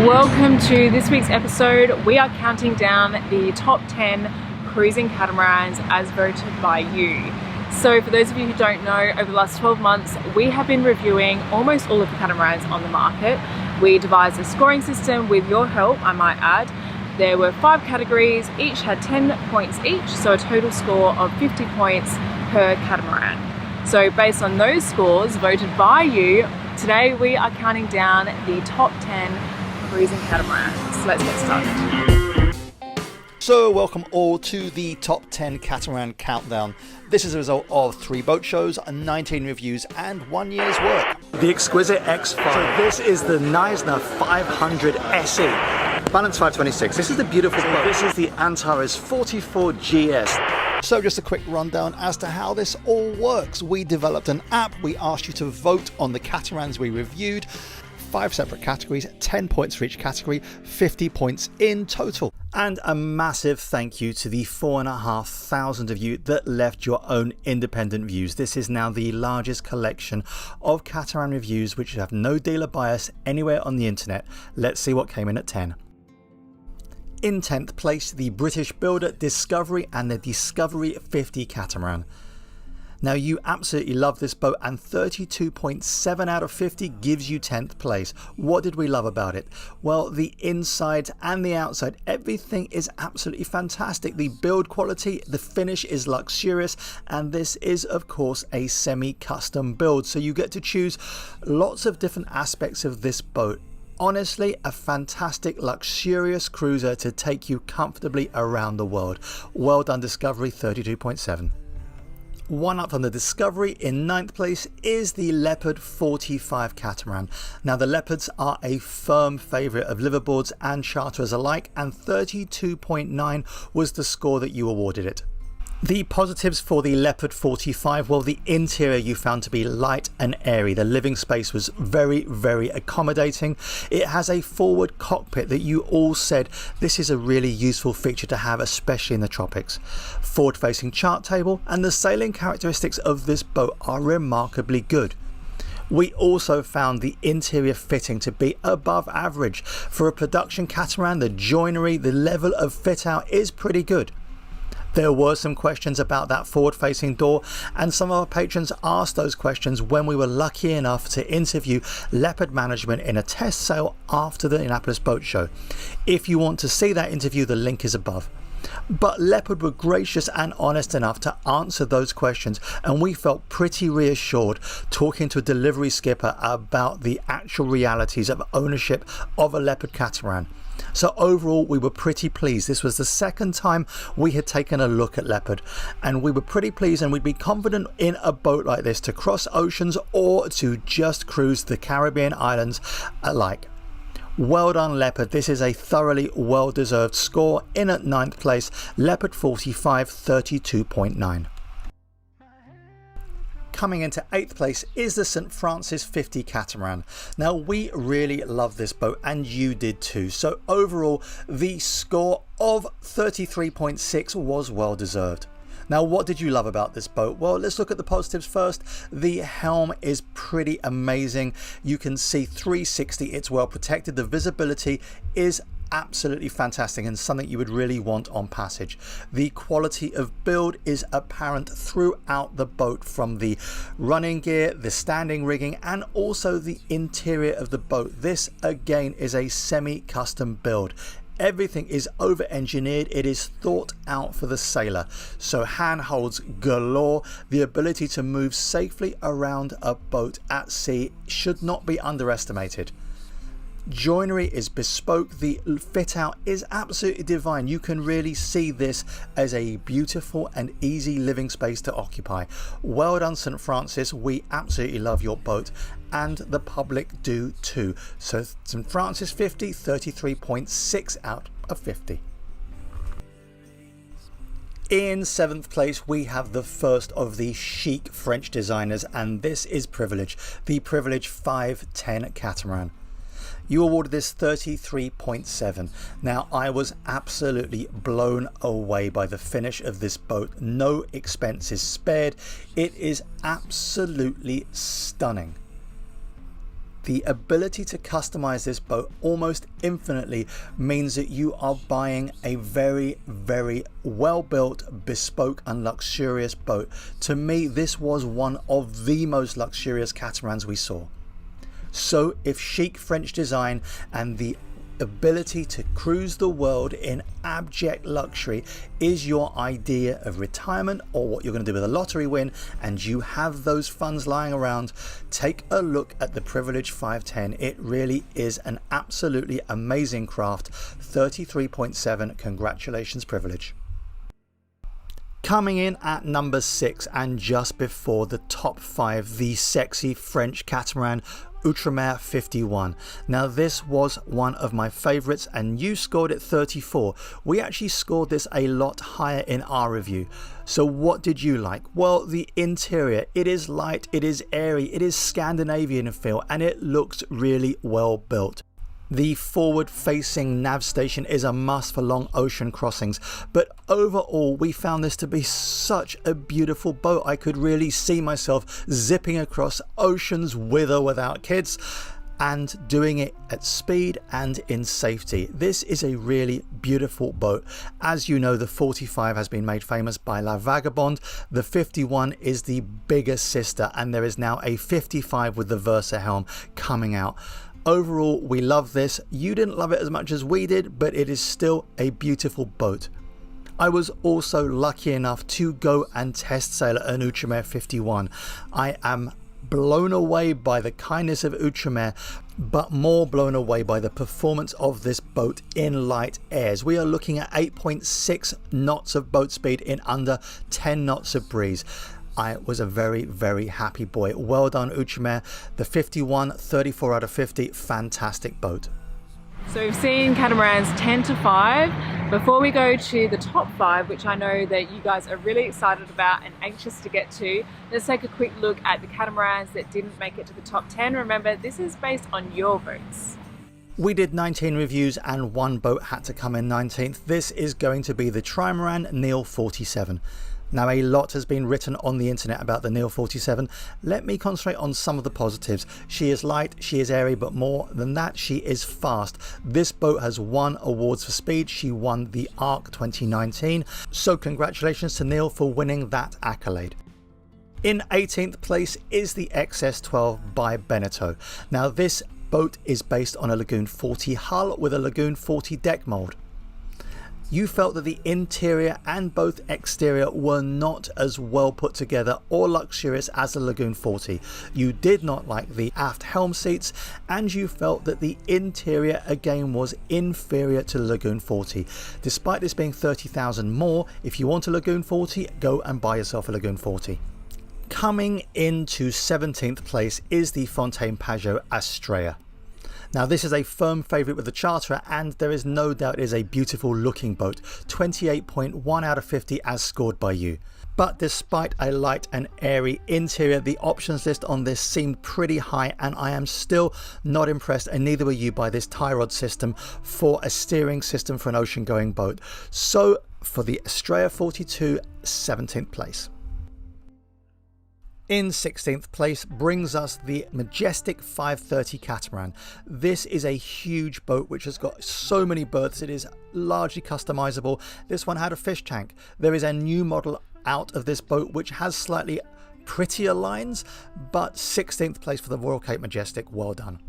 Welcome to this week's episode. We are counting down the top 10 cruising catamarans as voted by you. So for those of you who don't know, over the last 12 months, we have been reviewing almost all of the catamarans on the market. We devised a scoring system with your help, I might add. There were 5 categories, each had 10 points each, so a total score of 50 points per catamaran. So based on those scores voted by you, today we are counting down the top 10 cruising catamarans. Let's get started. So welcome all to the top 10 catamaran countdown. This is a result of 3 boat shows, 19 reviews and 1 year's work. The exquisite X5. So this is the Neisner 500 SE. Balance 526. This is the beautiful boat. This is the Antares 44 GS. So just a quick rundown as to how this all works. We developed an app. We asked you to vote on the catamarans we reviewed. 5 separate categories, 10 points for each category, 50 points in total. And a massive thank you to the 4,500 of you that left your own independent views. This is now the largest collection of catamaran reviews which have no dealer bias anywhere on the internet. Let's see what came in at 10. In 10th place, the British builder Discovery and the Discovery 50 catamaran. Now you absolutely love this boat, and 32.7 out of 50 gives you 10th place. What did we love about it? Well, the inside and the outside, everything is absolutely fantastic. The build quality, the finish is luxurious, and this is of course a semi-custom build, so you get to choose lots of different aspects of this boat. Honestly, a fantastic luxurious cruiser to take you comfortably around the world. Well done Discovery, 32.7. One up from the Discovery in 9th place is the Leopard 45 catamaran. Now the Leopards are a firm favourite of liverboards and charterers alike, and 32.9 was the score that you awarded it. The positives for the Leopard 45, well, the interior you found to be light and airy. The living space was very, very accommodating. It has a forward cockpit that you all said this is a really useful feature to have, especially in the tropics. Forward facing chart table, and the sailing characteristics of this boat are remarkably good. We also found the interior fitting to be above average. For a production catamaran, the joinery, the level of fit out is pretty good. There were some questions about that forward-facing door, and some of our patrons asked those questions when we were lucky enough to interview Leopard management in a test sail after the Annapolis Boat Show. If you want to see that interview, the link is above. But Leopard were gracious and honest enough to answer those questions, and we felt pretty reassured talking to a delivery skipper about the actual realities of ownership of a Leopard catamaran. So overall we were pretty pleased. This was the second time we had taken a look at Leopard, and we were pretty pleased, and we'd be confident in a boat like this to cross oceans or to just cruise the Caribbean islands alike. Well done Leopard, this is a thoroughly well deserved score. In at 9th place, Leopard 45, 32.9. Coming into 8th place is the St. Francis 50 catamaran. Now we really love this boat, and you did too. So overall the score of 33.6 was well deserved. Now what did you love about this boat? Well, let's look at the positives first. The helm is pretty amazing. You can see 360, it's well protected. The visibility is absolutely fantastic and something you would really want on passage. The quality of build is apparent throughout the boat, from the running gear, the standing rigging, and also the interior of the boat. This again is a semi-custom build. Everything is over engineered, it is thought out for the sailor. So handholds galore. The ability to move safely around a boat at sea should not be underestimated. Joinery is bespoke, the fit out is absolutely divine. You can really see this as a beautiful and easy living space to occupy. Well done St. Francis, we absolutely love your boat, and the public do too. So St. Francis 50, 33.6 out of 50. In 7th place we have the first of the chic French designers, and this is Privilege, the Privilege 510 catamaran. You awarded this 33.7. Now I was absolutely blown away by the finish of this boat. No expenses spared. It is absolutely stunning. The ability to customize this boat almost infinitely means that you are buying a very, very well-built, bespoke and luxurious boat. To me, this was one of the most luxurious catamarans we saw. So if chic French design and the ability to cruise the world in abject luxury is your idea of retirement, or what you're going to do with a lottery win, and you have those funds lying around, take a look at the Privilege 510. It really is an absolutely amazing craft. 33.7. Congratulations, Privilege. Coming in at number 6 and just before the top 5, the sexy French catamaran Outremer 51. Now this was one of my favorites and you scored it 34. We actually scored this a lot higher in our review. So what did you like? Well, the interior, it is light, it is airy, it is Scandinavian in feel, and it looks really well built. The forward-facing nav station is a must for long ocean crossings, but overall we found this to be such a beautiful boat. I could really see myself zipping across oceans with or without kids, and doing it at speed and in safety. This is a really beautiful boat. As you know, the 45 has been made famous by La Vagabonde. The 51 is the bigger sister, and there is now a 55 with the Versa helm coming out. Overall, we love this. You didn't love it as much as we did, but it is still a beautiful boat. I was also lucky enough to go and test sail an Outremer 51. I am blown away by the kindness of Outremer, but more blown away by the performance of this boat in light airs. We are looking at 8.6 knots of boat speed in under 10 knots of breeze. I was a very, very happy boy. Well done, Outremer. The 51, 34 out of 50, fantastic boat. So we've seen catamarans 10 to 5. Before we go to the top 5, which I know that you guys are really excited about and anxious to get to, let's take a quick look at the catamarans that didn't make it to the top 10. Remember, this is based on your votes. We did 19 reviews and one boat had to come in 19th. This is going to be the Trimaran Neil 47. Now, a lot has been written on the internet about the Neil 47. Let me concentrate on some of the positives. She is light, she is airy, but more than that, she is fast. This boat has won awards for speed. She won the ARC 2019. So congratulations to Neil for winning that accolade. In 18th place is the XS12 by Beneteau. Now, this boat is based on a Lagoon 40 hull with a Lagoon 40 deck mold. You felt that the interior and both exterior were not as well put together or luxurious as the Lagoon 40. You did not like the aft helm seats, and you felt that the interior again was inferior to the Lagoon 40. Despite this being 30,000 more, if you want a Lagoon 40, go and buy yourself a Lagoon 40. Coming into 17th place is the Fontaine Pajot Astrea. Now, this is a firm favourite with the charterer, and there is no doubt it is a beautiful looking boat. 28.1 out of 50 as scored by you. But despite a light and airy interior, the options list on this seemed pretty high, and I am still not impressed, and neither were you, by this tie rod system for a steering system for an ocean going boat. So for the Astrea 42, 17th place. In 16th place brings us the majestic 530 Catamaran. This is a huge boat which has got so many berths. It is largely customizable. This one had a fish tank. There is a new model out of this boat which has slightly prettier lines, but 16th place for the Royal Cape Majestic. Well done.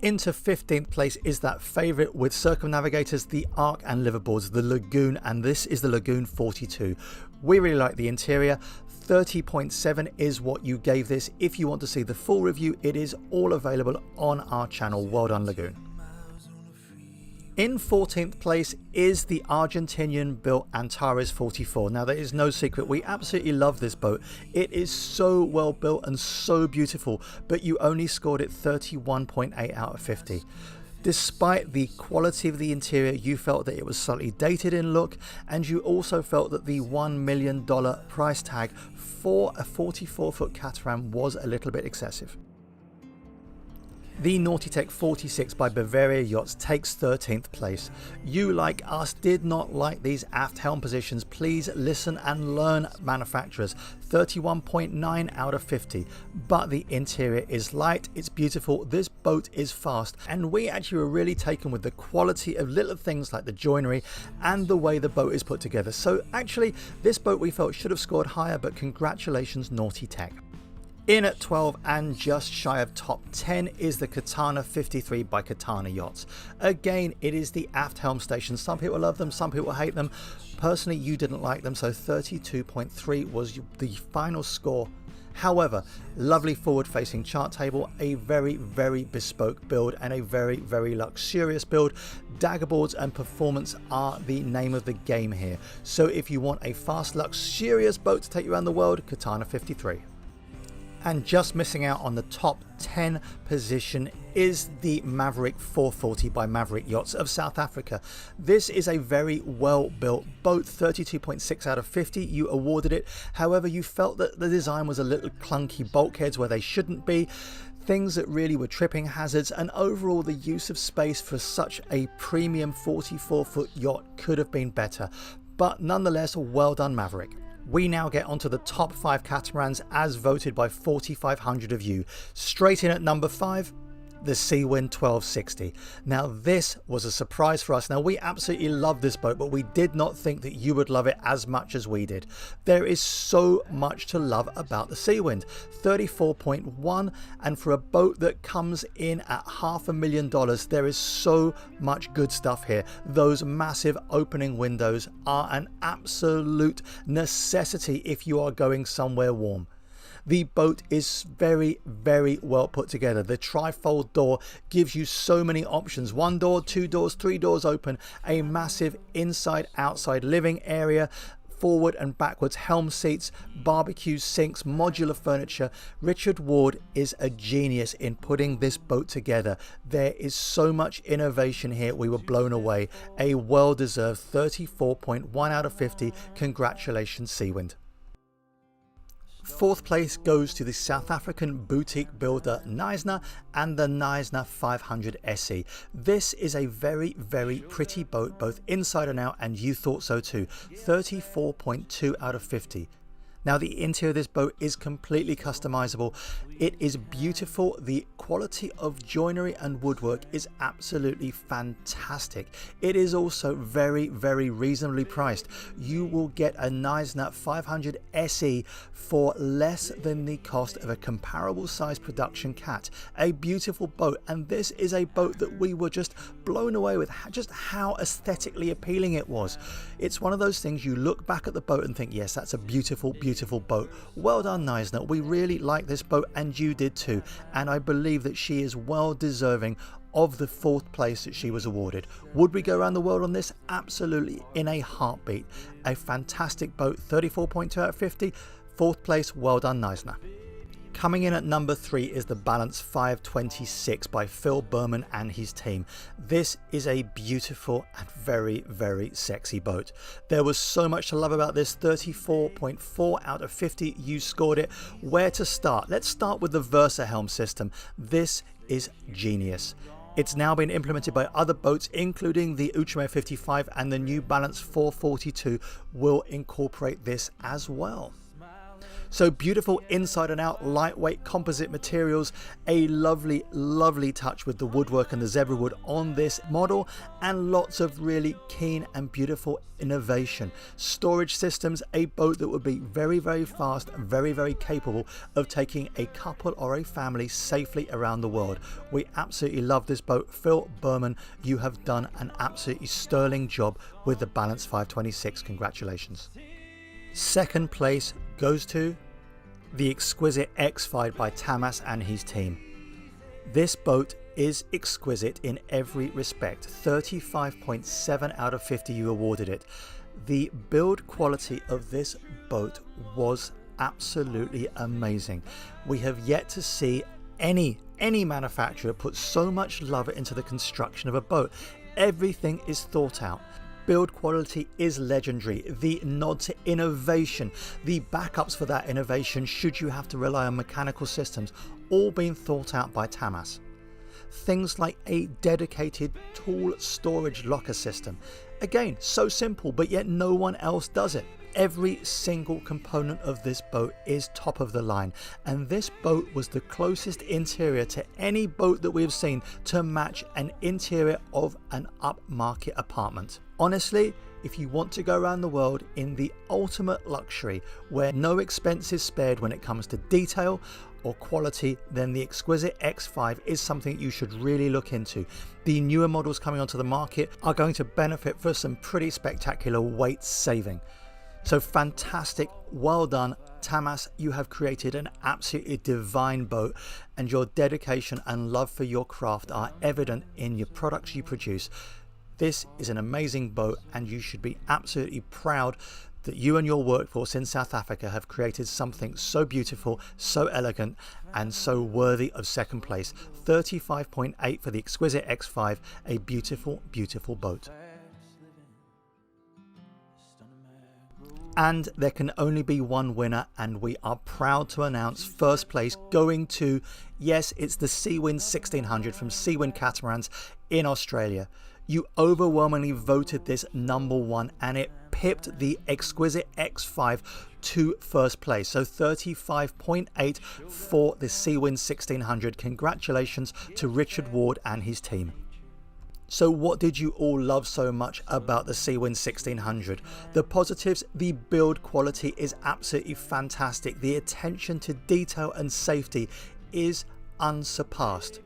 Into 15th place is that favourite with circumnavigators, the Arc and liverboards, the Lagoon, and this is the Lagoon 42. We really like the interior. 30.7 is what you gave this. If you want to see the full review, it is all available on our channel. Well done, Lagoon. In 14th place is the Argentinian built Antares 44. Now, there is no secret, we absolutely love this boat. It is so well built and so beautiful, but you only scored it 31.8 out of 50. Despite the quality of the interior, you felt that it was slightly dated in look, and you also felt that the $1 million price tag for a 44-foot Catamaran was a little bit excessive. The Naughtytech 46 by Bavaria Yachts takes 13th place. You, like us, did not like these aft helm positions. Please listen and learn, manufacturers. 31.9 out of 50. But the interior is light, it's beautiful, this boat is fast, and we actually were really taken with the quality of little things like the joinery and the way the boat is put together. So actually, this boat we felt should have scored higher, but congratulations, Naughtytech. In at 12 and just shy of top 10 is the Katana 53 by Katana Yachts. Again, it is the aft helm station. Some people love them, some people hate them. Personally, you didn't like them, so 32.3 was the final score. However, lovely forward-facing chart table, a very, very bespoke build, and a very, very luxurious build. Daggerboards and performance are the name of the game here. So if you want a fast, luxurious boat to take you around the world, Katana 53. And just missing out on the top 10 position is the Maverick 440 by Maverick Yachts of South Africa. This is a very well built boat, 32.6 out of 50. You awarded it. However, you felt that the design was a little clunky, bulkheads where they shouldn't be, things that really were tripping hazards, and overall the use of space for such a premium 44-foot yacht could have been better. But nonetheless, well done, Maverick. We now get onto the top 5 catamarans as voted by 4,500 of you. Straight in at number 5, the Seawind 1260. Now this was a surprise for us. Now we absolutely love this boat, but we did not think that you would love it as much as we did. There is so much to love about the Seawind. 34.1, and for a boat that comes in at $500,000, there is so much good stuff here. Those massive opening windows are an absolute necessity if you are going somewhere warm. The boat is very, very well put together. The trifold door gives you so many options. 1 door, 2 doors, 3 doors open, a massive inside-outside living area, forward and backwards helm seats, barbecue sinks, modular furniture. Richard Ward is a genius in putting this boat together. There is so much innovation here. We were blown away. A well-deserved 34.1 out of 50. Congratulations, Seawind. 4th place goes to the South African boutique builder Knysna and the Knysna 500 SE. This is a very, very pretty boat, both inside and out, and you thought so too. 34.2 out of 50. Now the interior of this boat is completely customizable. It is beautiful. The quality of joinery and woodwork is absolutely fantastic. It is also very, very reasonably priced. You will get a Knysna 500 SE for less than the cost of a comparable size production cat. A beautiful boat, and this is a boat that we were just blown away with just how aesthetically appealing it was. It's one of those things you look back at the boat and think, yes, that's a beautiful boat. Well done, Knysna. We really like this boat, and you did too, and I believe that she is well deserving of the 4th place that she was awarded. Would we go around the world on this? Absolutely, in a heartbeat. A fantastic boat, 34.2 out of 50. 4th place, well done, Knysna. Coming in at number 3 is the Balance 526 by Phil Berman and his team. This is a beautiful and very, very sexy boat. There was so much to love about this. 34.4 out of 50. You scored it. Where to start? Let's start with the Versa helm system. This is genius. It's now been implemented by other boats, including the Outremer 55, and the new Balance 442 will incorporate this as well. So beautiful inside and out, lightweight composite materials, a lovely, lovely touch with the woodwork and the zebra wood on this model, and lots of really keen and beautiful innovation. Storage systems, a boat that would be very, very fast, very, very capable of taking a couple or a family safely around the world. We absolutely love this boat. Phil Berman, you have done an absolutely sterling job with the Balance 526. Congratulations. 2nd place goes to the exquisite X5 by Tamas and his team. This boat is exquisite in every respect. 35.7 out of 50 you awarded it. The build quality of this boat was absolutely amazing. We have yet to see any manufacturer put so much love into the construction of a boat. Everything is thought out. Build quality is legendary. The nod to innovation, the backups for that innovation should you have to rely on mechanical systems, all being thought out by Tamas. Things like a dedicated tool storage locker system. Again, so simple, but yet no one else does it. Every single component of this boat is top of the line, and this boat was the closest interior to any boat that we have seen to match an interior of an upmarket apartment. Honestly, if you want to go around the world in the ultimate luxury where no expense is spared when it comes to detail or quality, then the Exquisite X5 is something you should really look into. The newer models coming onto the market are going to benefit for some pretty spectacular weight saving. So fantastic, well done, Tamas. You have created an absolutely divine boat, and your dedication and love for your craft are evident in your products you produce. This is an amazing boat, and you should be absolutely proud that you and your workforce in South Africa have created something so beautiful, so elegant, and so worthy of second place. 35.8 for the Exquisite X5, a beautiful, beautiful boat. And there can only be one winner, and we are proud to announce first place going to, yes, it's the Seawind 1600 from Seawind Catamarans in Australia. You overwhelmingly voted this number one, and it pipped the Exquisite X5 to first place. So 35.8 for the Seawind 1600. Congratulations to Richard Ward and his team. So what did you all love so much about the Seawind 1600? The positives: the build quality is absolutely fantastic. The attention to detail and safety is unsurpassed.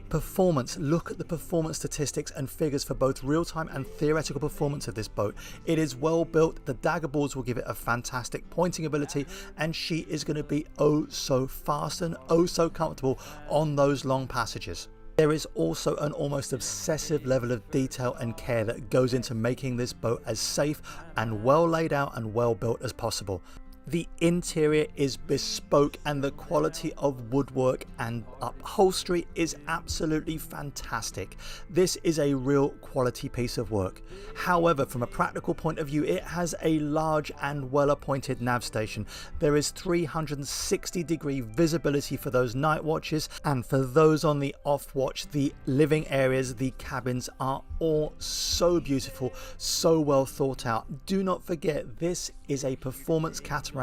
Performance: look at the performance statistics and figures for both real-time and theoretical performance of this boat. It is well built, the dagger boards will give it a fantastic pointing ability, and she is going to be oh so fast and oh so comfortable on those long passages. There is also an almost obsessive level of detail and care that goes into making this boat as safe and well laid out and well built as possible. The interior is bespoke, and the quality of woodwork and upholstery is absolutely fantastic. This is a real quality piece of work. However, from a practical point of view, it has a large and well appointed nav station. There is 360-degree visibility for those night watches, and for those on the off watch, the living areas, the cabins are all so beautiful, so well thought out. Do not forget, this is a performance catamaran,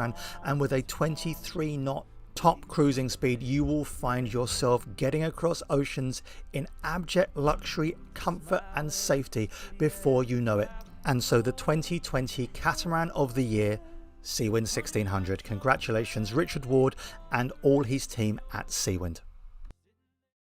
and with a 23 knot top cruising speed, you will find yourself getting across oceans in abject luxury, comfort and safety before you know it. And so the 2020 Catamaran of the Year, Seawind 1600. Congratulations Richard Ward and all his team at Seawind.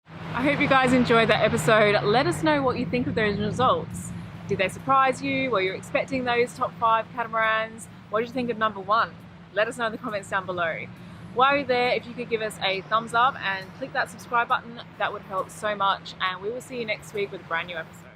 I hope you guys enjoyed that episode. Let us know what you think of those results. Did they surprise you? Were you expecting those top 5 catamarans? What did you think of number 1? Let us know in the comments down below. While you're there, if you could give us a thumbs up and click that subscribe button, that would help so much, and we will see you next week with a brand new episode.